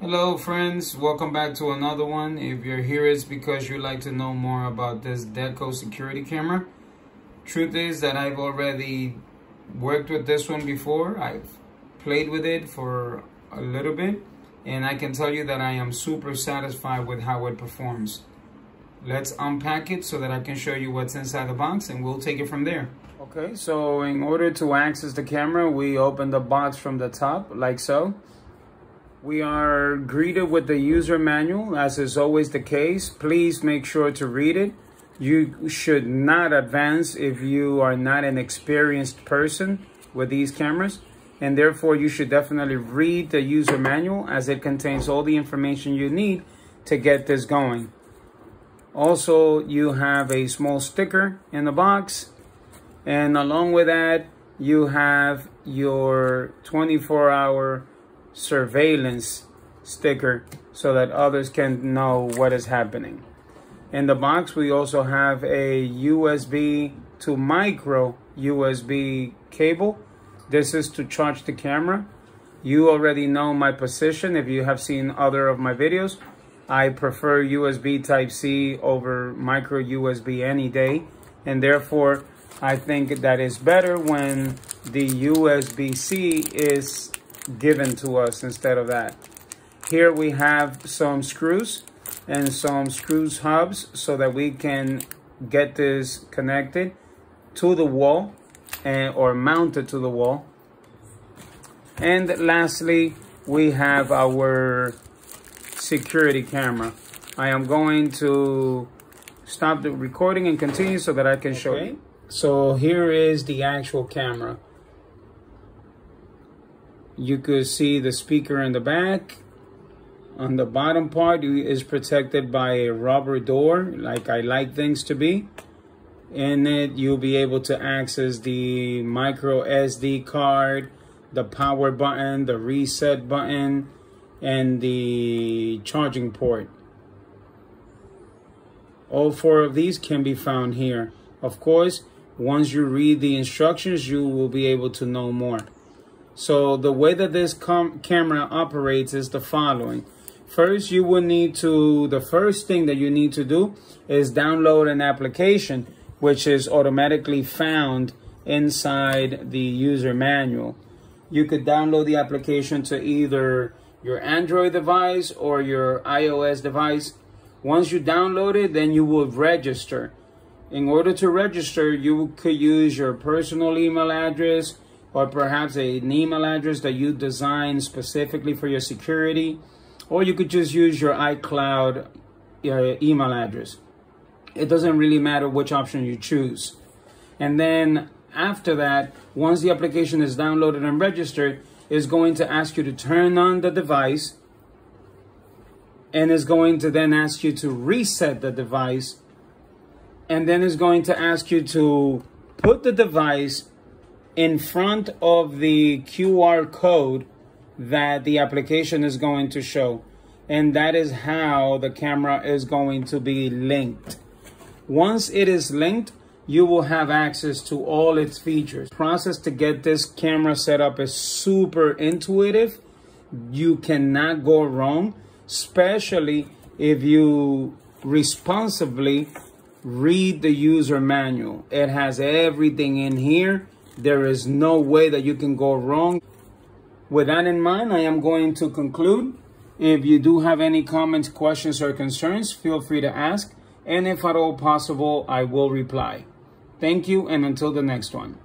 Hello friends, welcome back to another one. If you're here, it's because you'd like to know more about this DEKCO security camera. Truth is that I've already worked with this one before. I've played with it for a little bit, and I can tell you that I am super satisfied with how it performs. Let's unpack it so that I can show you what's inside the box, and we'll take it from there. Okay, so in order to access the camera, we open the box from the top, like so. We are greeted with the user manual, as is always the case. Please make sure to read it. You should not advance if you are not an experienced person with these cameras, and therefore you should definitely read the user manual, as it contains all the information you need to get this going. Also, you have a small sticker in the box, and along with that, you have your 24-hour surveillance sticker so that others can know what is happening. In the box, we also have a USB to micro USB cable. This is to charge the camera. You already know my position if you have seen other of my videos. I prefer USB Type-C over micro USB any day, and therefore I think that is better when the USB-C is given to us instead of that. Here we have some screws and some screws hubs so that we can get this connected to the wall or mounted to the wall. And lastly, we have our security camera. I am going to stop the recording and continue so that I can show you. So here is the actual camera. You could see the speaker in the back. On the bottom part is protected by a rubber door, like I like things to be. In it, you'll be able to access the micro SD card, the power button, the reset button, and the charging port. All four of these can be found here. Of course, once you read the instructions, you will be able to know more. So the way that this camera operates is the following. First, the first thing that you need to do is download an application, which is automatically found inside the user manual. You could download the application to either your Android device or your iOS device. Once you download it, then you will register. In order to register, you could use your personal email address, or perhaps an email address that you designed specifically for your security, or you could just use your iCloud email address. It doesn't really matter which option you choose. And then after that, once the application is downloaded and registered, it's going to ask you to turn on the device, and it's going to then ask you to reset the device, and then it's going to ask you to put the device in front of the QR code that the application is going to show. And that is how the camera is going to be linked. Once it is linked, you will have access to all its features. The process to get this camera set up is super intuitive. You cannot go wrong, especially if you responsibly read the user manual. It has everything in here. There is no way that you can go wrong. With that in mind, I am going to conclude. If you do have any comments, questions, or concerns, feel free to ask. And if at all possible, I will reply. Thank you, and until the next one.